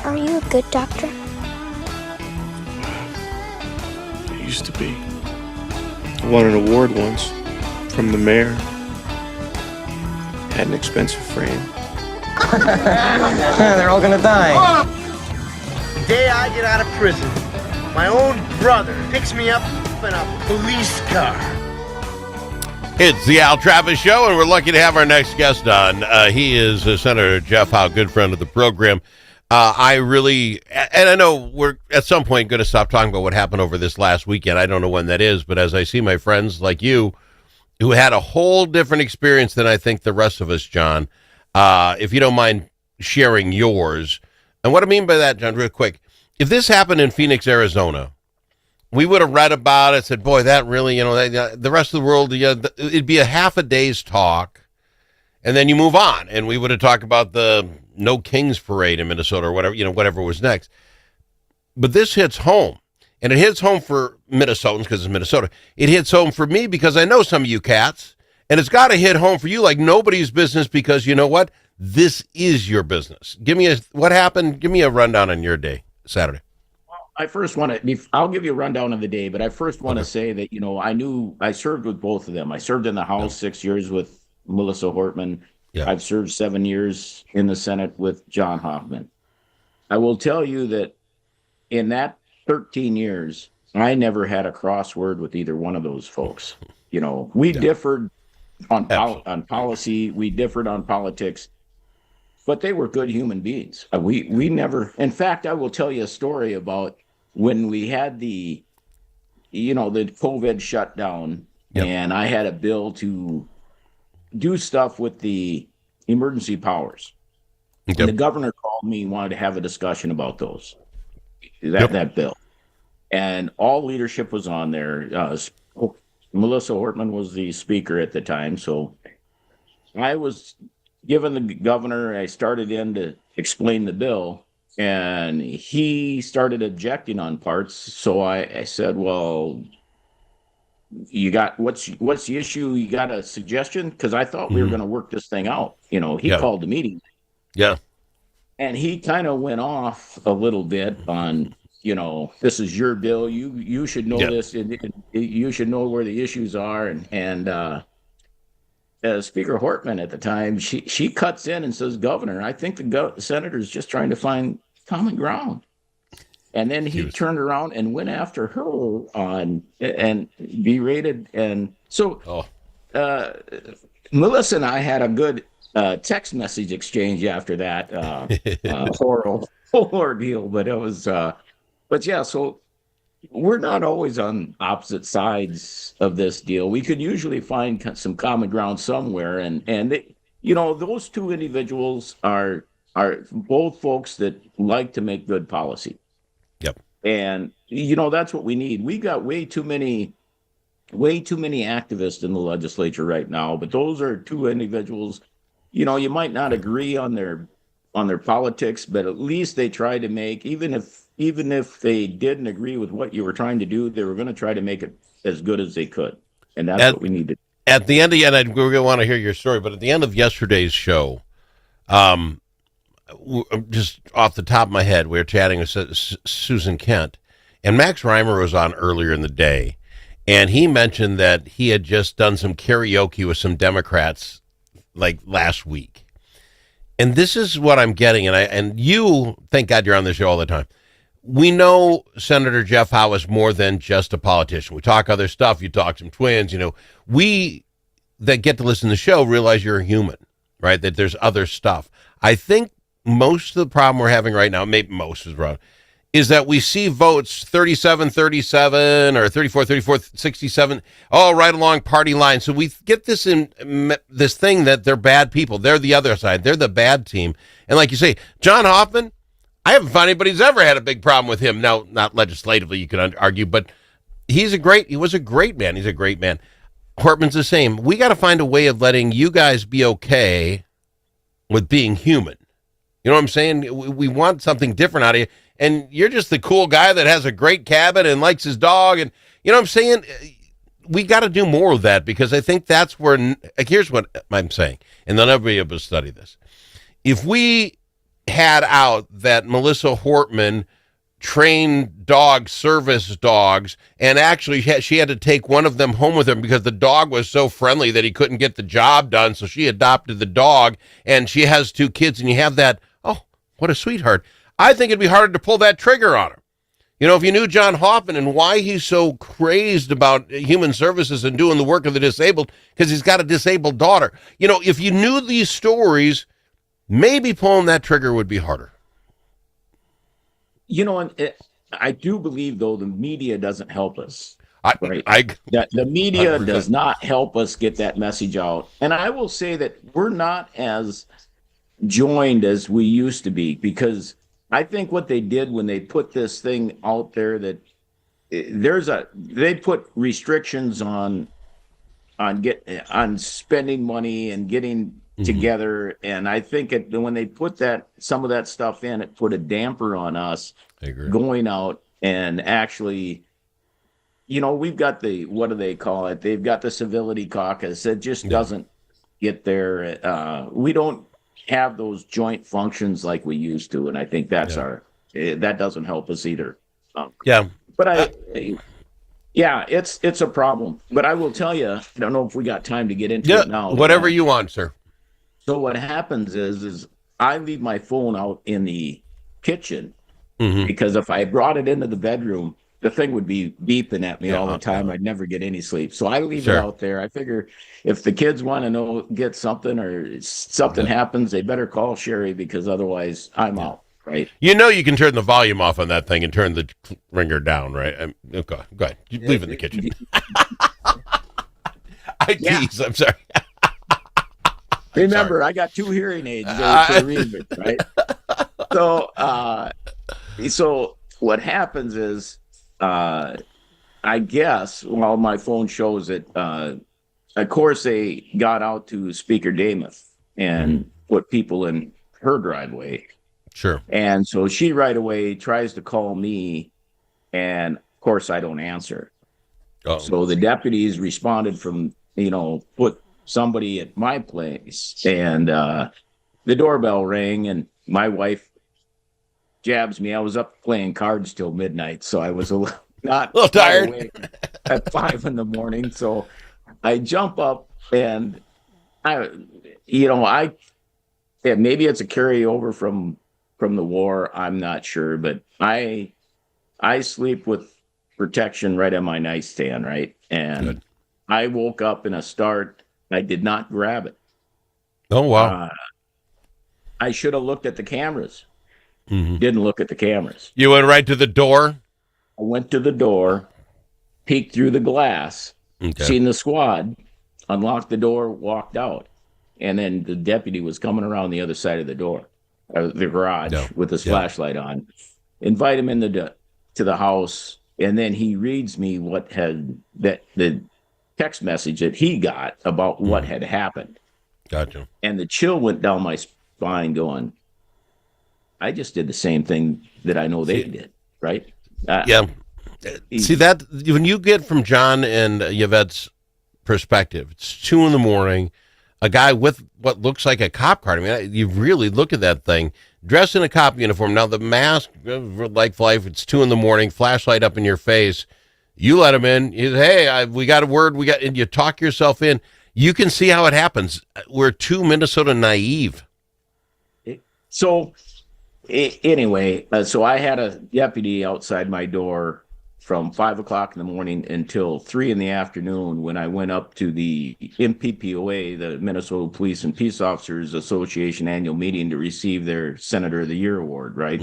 Are you a good doctor? I used to be. I won an award once from the mayor. Had an expensive frame. They're all gonna die. The day I get out of prison, my own brother picks me up in a police car. It's the Al Travis Show, and we're lucky to have our next guest on. He is Senator Jeff Howe, good friend of the program. I know we're at some point going to stop talking about what happened over this last weekend. I don't know when that is, but as I see my friends like you who had a whole different experience than I think the rest of us, John, if you don't mind sharing yours. And what I mean by that, John, real quick, if this happened in Phoenix, Arizona, we would have read about it, said, boy, that really, the rest of the world, it'd be a half a day's talk, and then you move on. And we would have talked about the No Kings Parade in Minnesota or whatever was next. But this hits home, and it hits home for Minnesotans because it's Minnesota. It hits home for me because I know some of you cats, and it's got to hit home for you like nobody's business because you know what? This is your business. What happened? Give me a rundown on your day, Saturday. I first want to, I'll give you a rundown of the day, but I first want to say that, I served with both of them. I served in the House 6 years with Melissa Hortman. Yeah. I've served 7 years in the Senate with John Hoffman. I will tell you that in that 13 years, I never had a crossword with either one of those folks. We differed on policy, we differed on politics, but they were good human beings. We never, in fact, I will tell you a story about when we had the COVID shutdown, and I had a bill to do stuff with the emergency powers. Yep. And the governor called me, wanted to have a discussion about that bill. And all leadership was on there. Melissa Hortman was the speaker at the time. So I was given the governor, I started in to explain the bill. And he started objecting on parts. So I said, well, you got, what's the issue? You got a suggestion? Because I thought we were going to work this thing out. He called the meeting. Yeah. And he kind of went off a little bit on, this is your bill. You should know this. You should know where the issues are. And Speaker Hortman at the time, she cuts in and says, Governor, I think the senator's just trying to find common ground. And then he turned around and went after her on and berated. And so Melissa and I had a good text message exchange after that horrible ordeal. But it was, so we're not always on opposite sides of this deal. We could usually find some common ground somewhere. And they, those two individuals are both folks that like to make good policy. Yep. And, that's what we need. We got way too many activists in the legislature right now, but those are two individuals, you might not agree on their politics, but at least they try to make, even if they didn't agree with what you were trying to do, they were going to try to make it as good as they could. And that's what we needed. At the end, we're going to want to hear your story, but at the end of yesterday's show, just off the top of my head, we were chatting with Susan Kent, and Max Reimer was on earlier in the day, and he mentioned that he had just done some karaoke with some Democrats like last week. And this is what I'm getting, and you, thank God you're on the show all the time. We know Senator Jeff Howe is more than just a politician. We talk other stuff. You talk some twins, we that get to listen to the show realize you're a human, right? That there's other stuff. I think most of the problem we're having right now, maybe most is wrong, is that we see votes 37-37 or 34-67, all right along party lines. So we get this thing that they're bad people. They're the other side. They're the bad team. And like you say, John Hoffman, I haven't found anybody who's ever had a big problem with him. Now, not legislatively, you could argue, but he was a great man. He's a great man. Hortman's the same. We got to find a way of letting you guys be okay with being human. You know what I'm saying? We want something different out of you. And you're just the cool guy that has a great cabin and likes his dog. And you know what I'm saying? We got to do more of that because I think that's where, here's what I'm saying. And then everybody will study this. If we had out that Melissa Hortman trained service dogs, and actually she had to take one of them home with her because the dog was so friendly that he couldn't get the job done, so she adopted the dog, and she has 2 kids, and you have that, oh, what a sweetheart. I think it'd be harder to pull that trigger on her. You know, if you knew John Hoffman and why he's so crazed about human services and doing the work of the disabled, because he's got a disabled daughter. You know, if you knew these stories, maybe pulling that trigger would be harder. You know, and I do believe, though, the media doesn't help us. Right? That the media 100%. Does not help us get that message out. And I will say that we're not as joined as we used to be, because I think what they did when they put this thing out there, that they put restrictions on spending money and getting together, and I think when they put some of that stuff in, it put a damper on us going out and actually, you know, we've got what do they call it? They've got the civility caucus. It just doesn't get there. We don't have those joint functions like we used to, and I think that's that doesn't help us either. But it's a problem. But I will tell you, I don't know if we got time to get into it now. Whatever you want, sir. So what happens is I leave my phone out in the kitchen because if I brought it into the bedroom, the thing would be beeping at me all the time. I'd never get any sleep. So I leave it out there. I figure if the kids want to get something or something happens, they better call Sherry, because otherwise I'm out. Right. You know, you can turn the volume off on that thing and turn the ringer down, right? Go ahead. You leave it in the kitchen. I tease. I'm sorry. Remember, I got 2 hearing aids for a reason, right? So what happens is, I guess, well, my phone shows it. Of course, they got out to Speaker Damath and put people in her driveway. Sure. And so she right away tries to call me, and of course I don't answer. Oh. So the deputies responded from, put somebody at my place, and the doorbell rang, and my wife jabs me. I was up playing cards till midnight, so I was a little tired at 5 a.m. So I jump up, and maybe it's a carryover from the war. I'm not sure, but I sleep with protection right on my nightstand, right? And good. I woke up in a start. I did not grab it. Oh, wow. I should have looked at the cameras. Didn't look at the cameras. You went right to the door? I went to the door, peeked through the glass, seen the squad, unlocked the door, walked out. And then the deputy was coming around the other side of the door, the garage, with his flashlight on. Invite him to the house, and then he reads me the text message that he got about what had happened. Gotcha. And the chill went down my spine going, I just did the same thing that I know they did, right? See, that when you get from John and Yvette's perspective, it's 2 a.m, a guy with what looks like a cop card. I mean, you really look at that thing, dressed in a cop uniform. Now, the mask, like life, it's 2 a.m, flashlight up in your face. You let him in. You say, hey, we got a word. And you talk yourself in. You can see how it happens. We're too Minnesota naive. So, anyway, so I had a deputy outside my door from 5 o'clock in the morning until 3 in the afternoon when I went up to the MPPOA, the Minnesota Police and Peace Officers Association annual meeting, to receive their Senator of the Year award, right?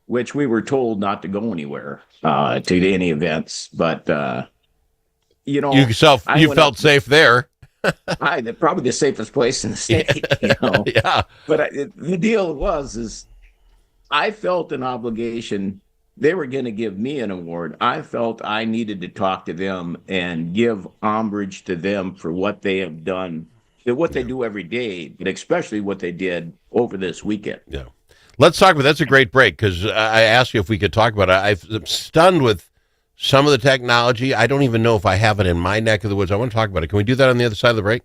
Which we were told not to go anywhere to any events. But, you felt safe there. Probably the safest place in the state, Yeah. But the deal is I felt an obligation. They were going to give me an award. I felt I needed to talk to them and give homage to them for what they have done, what they do every day, but especially what they did over this weekend. Yeah. Let's talk about that's a great break, because I asked you if we could talk about it. I'm stunned with some of the technology. I don't even know if I have it in my neck of the woods. I want to talk about it. Can we do that on the other side of the break?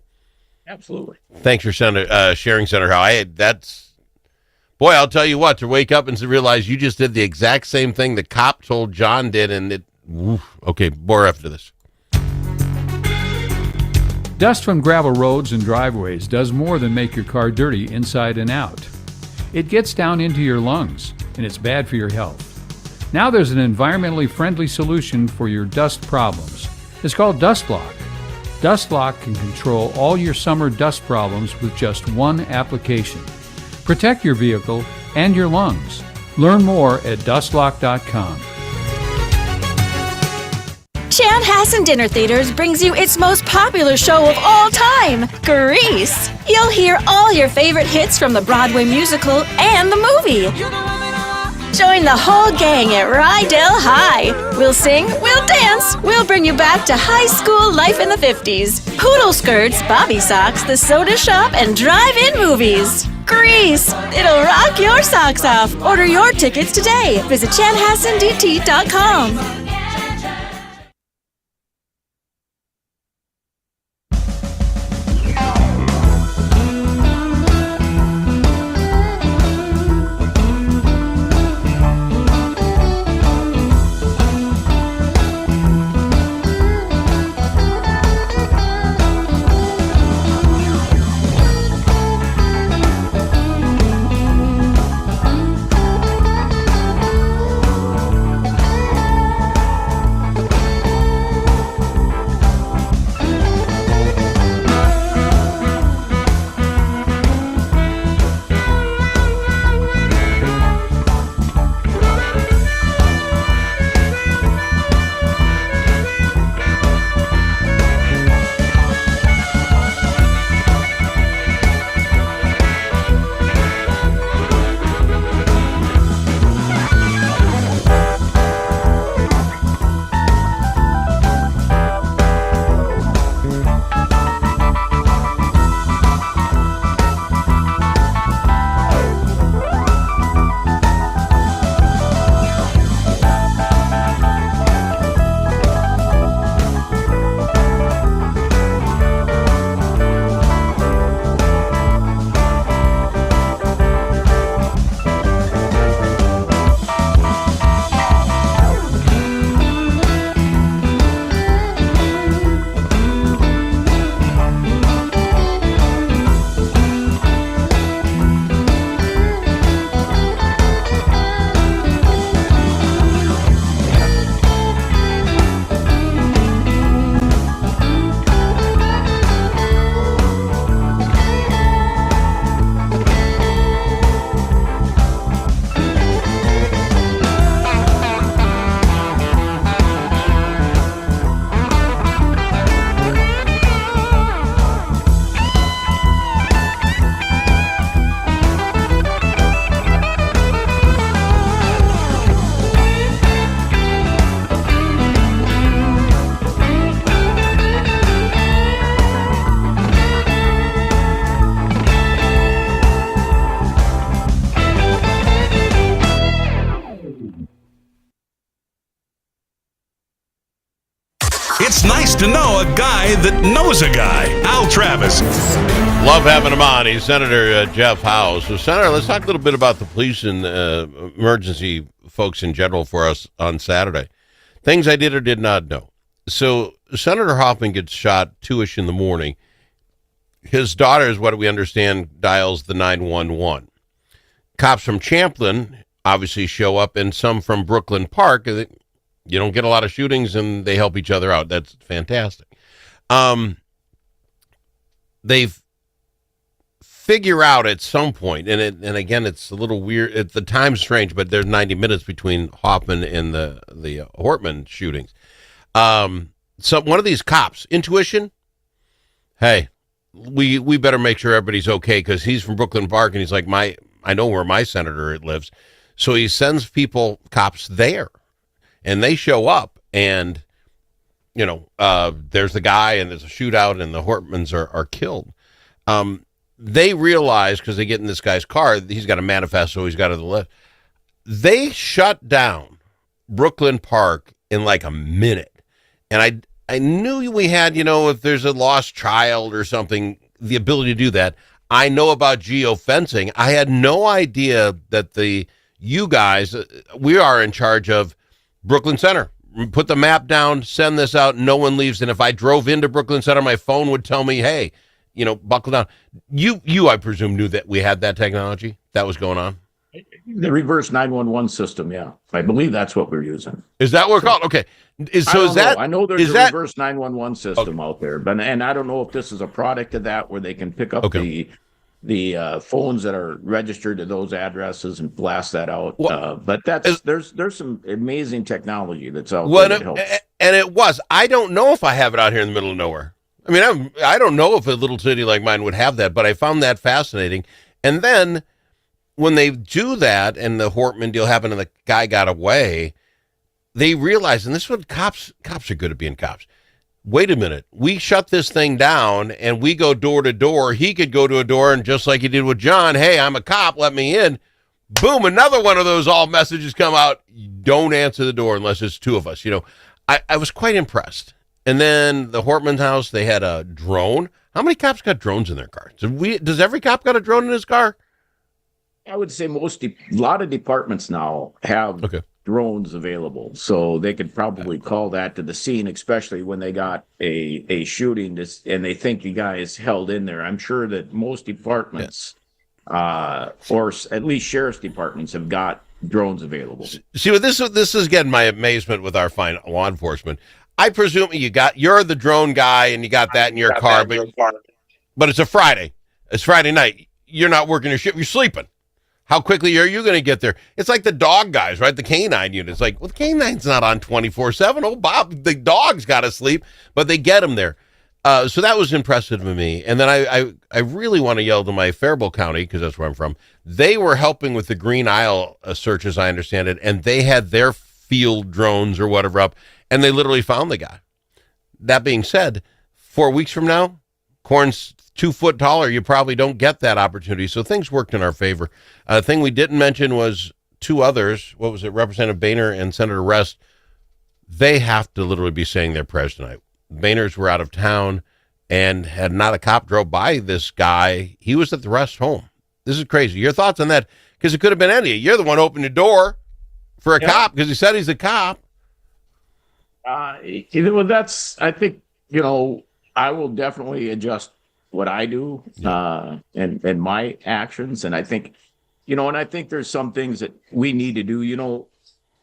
Absolutely. Thanks for sharing, Senator Howe. Boy, I'll tell you what, to wake up and to realize you just did the exact same thing the cop told John did, and it, okay, more after this. Dust from gravel roads and driveways does more than make your car dirty inside and out. It gets down into your lungs, and it's bad for your health. Now there's an environmentally friendly solution for your dust problems. It's called Dust Lock. Dust Lock can control all your summer dust problems with just one application. Protect your vehicle and your lungs. Learn more at dustlock.com. Chanhassen Dinner Theaters brings you its most popular show of all time, Grease. You'll hear all your favorite hits from the Broadway musical and the movie. Join the whole gang at Rydell High. We'll sing, we'll dance, we'll bring you back to high school life in the 50s. Poodle skirts, bobby socks, the soda shop, and drive-in movies. Grease! It'll rock your socks off. Order your tickets today. Visit chanhassendt.com. It's nice to know a guy that knows a guy. Al Travis. Love having him on. He's Senator Jeff Howe. So, Senator, let's talk a little bit about the police and emergency folks in general for us on Saturday. Things I did or did not know. So, Senator Hoffman gets shot 2-ish in the morning. His daughter, is what we understand, dials the 911. Cops from Champlin obviously show up, and some from Brooklyn Park. You don't get a lot of shootings, and they help each other out. That's fantastic. They figure out at some point, and again, it's a little weird. The time's strange, but there's 90 minutes between Hoffman and the Hortman shootings. So one of these cops, intuition, hey, we better make sure everybody's okay, because he's from Brooklyn Park, and he's like, I know where my senator lives. So he sends cops there. And they show up, and, there's the guy, and there's a shootout, and the Hortmans are killed. They realize, because they get in this guy's car, he's got a manifesto, he's got to the left. They shut down Brooklyn Park in like a minute. And I knew we had, if there's a lost child or something, the ability to do that. I know about geofencing. I had no idea that you guys, we are in charge of Brooklyn Center. Put the map down, send this out, no one leaves. And if I drove into Brooklyn Center, my phone would tell me, hey, buckle down. You, I presume, knew that we had that technology that was going on. The reverse 911 system, yeah. I believe that's what we're using. Is that what we're called? Okay. I know there's a reverse 911 system out there, and I don't know if this is a product of that where they can pick up the phones that are registered to those addresses and blast that out. But there's some amazing technology that's out there that helps. And it was. I don't know if I have it out here in the middle of nowhere. I mean, I don't know if a little city like mine would have that, but I found that fascinating. And then when they do that and the Hortman deal happened and the guy got away, they realize, and this is what cops are good at being cops. Wait a minute. We shut this thing down and we go door to door. He could go to a door and just like he did with John, hey, I'm a cop, let me in. Boom, another one of those all messages come out. Don't answer the door unless it's two of us. I was quite impressed. And then the Hortman's house, they had a drone. How many cops got drones in their cars? Does every cop got a drone in his car? I would say a lot of departments now have drones available, so they could probably call that to the scene, especially when they got a shooting and they think the guy is held in there. I'm sure that most departments, or at least sheriff's departments, have got drones available. See, what this is getting my amazement with our fine law enforcement. I presume you're the drone guy and you got that in your car, but it's a Friday. It's Friday night. You're not working your shift. You're sleeping. How quickly are you going to get there? It's like the dog guys, right? The canine unit. It's like, well, the canine's not on 24/7. Oh, Bob, the dog's got to sleep, but they get him there. So that was impressive to me. And then I really want to yell to my Faribault County, because that's where I'm from. They were helping with the Green Isle search, as I understand it, and they had their field drones or whatever up, and they literally found the guy. That being said, 4 weeks from now, corn's 2 foot taller, you probably don't get that opportunity. So things worked in our favor. A thing we didn't mention was two others. What was it? Representative Boehner and Senator Rest. They have to literally be saying their prayers tonight. Boehners were out of town and had not a cop drove by this guy. He was at the Rest home. This is crazy. Your thoughts on that? Because it could have been any. You're the one who opened the door for a cop because he said he's a cop. Well, I think, I will definitely adjust what I do and my actions. And I think, and I think there's some things that we need to do.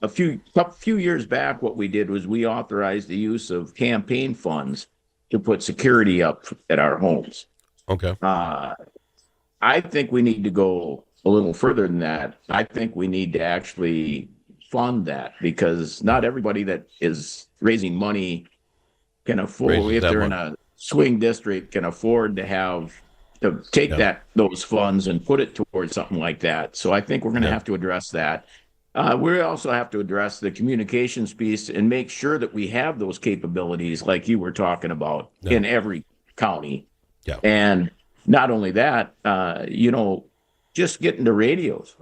A few years back, what we did was we authorized the use of campaign funds to put security up at our homes. Okay. I think we need to go a little further than that. I think we need to actually fund that, because not everybody that is raising money can afford, if they're in a swing district, can afford to take those funds and put it towards something like that. So I think we're going to have to address that. We also have to address the communications piece and make sure that we have those capabilities like you were talking about in every county. Yeah. And not only that, just getting the radios.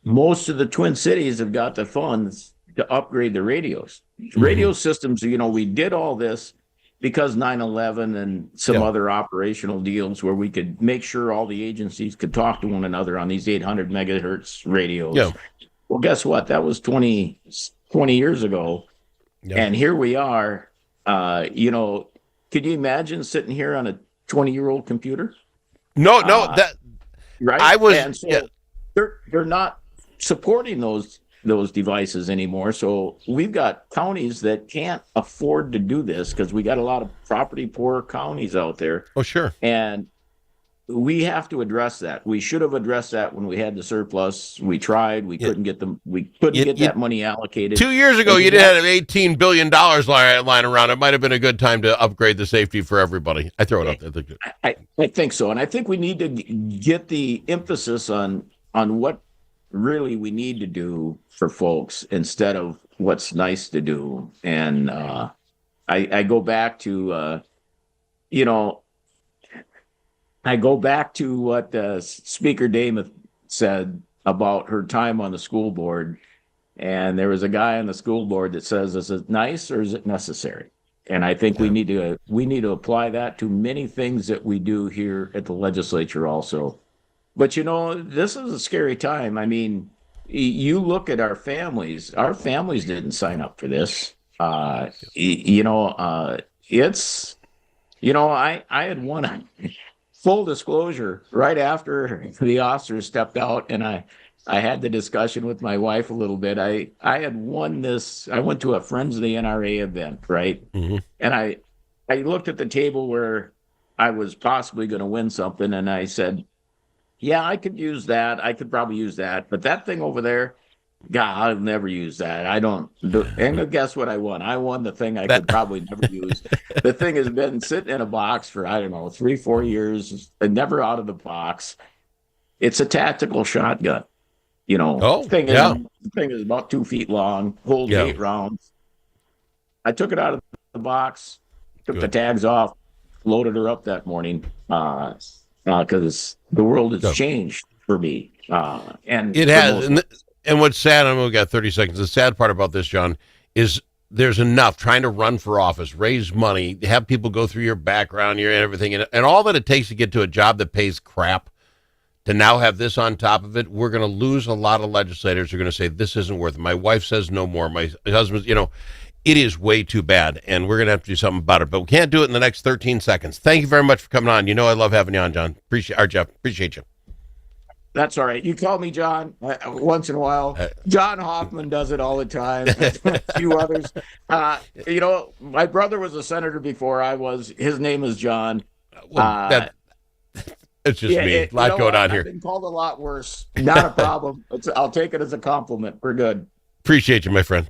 Most of the Twin Cities have got the funds to upgrade the radios. Radio systems, we did all this because 9/11 and some other operational deals where we could make sure all the agencies could talk to one another on these 800 megahertz radios. Yeah. Well, guess what? That was 20 years ago. Yeah. And here we are. Could you imagine sitting here on a 20-year-old computer? No, right. I was. And so they're not supporting those devices anymore. So we've got counties that can't afford to do this because we got a lot of property poor counties out there. Oh, sure. And we have to address that. We should have addressed that when we had the surplus. We tried. We couldn't get them. We couldn't get that money allocated. 2 years ago, you did have $18 billion lying around. It might have been a good time to upgrade the safety for everybody. I throw it up there. I think so. And I think we need to get the emphasis on what really we need to do for folks instead of what's nice to do. And I go back to, what Speaker Dameth said about her time on the school board. And there was a guy on the school board that says, is it nice or is it necessary? And I think we need to apply that to many things that we do here at the legislature also. But this is a scary time. I mean, you look at our families. Our families didn't sign up for this. It's I had one full disclosure right after the officers stepped out, and I had the discussion with my wife a little bit. I had won this. I went to a Friends of the NRA event, right? Mm-hmm. And I looked at the table where I was possibly going to win something, and I said, yeah, I could use that. I could probably use that. But that thing over there, God, I'll never use that. I don't do. And guess what I won? I won the thing I could probably never use. The thing has been sitting in a box for, I don't know, 3-4 years, and never out of the box. It's a tactical shotgun. The thing is about 2 feet long, holds 8 rounds. I took it out of the box, took the tags off, loaded her up that morning. Because the world has changed for me. And it has. And what's sad, we've got 30 seconds. The sad part about this, John, is there's enough trying to run for office, raise money, have people go through your background, your everything, and all that it takes to get to a job that pays crap. To now have this on top of it, we're going to lose a lot of legislators who are going to say, this isn't worth it. My wife says no more. My husband's, it is way too bad, and we're going to have to do something about it. But we can't do it in the next 13 seconds. Thank you very much for coming on. I love having you on, John. Jeff. Appreciate you. That's all right. You call me John once in a while. John Hoffman does it all the time. A few others. My brother was a senator before I was. His name is John. It's just me. A lot going on here. I've been called a lot worse. Not a problem. I'll take it as a compliment. We're good. Appreciate you, my friend.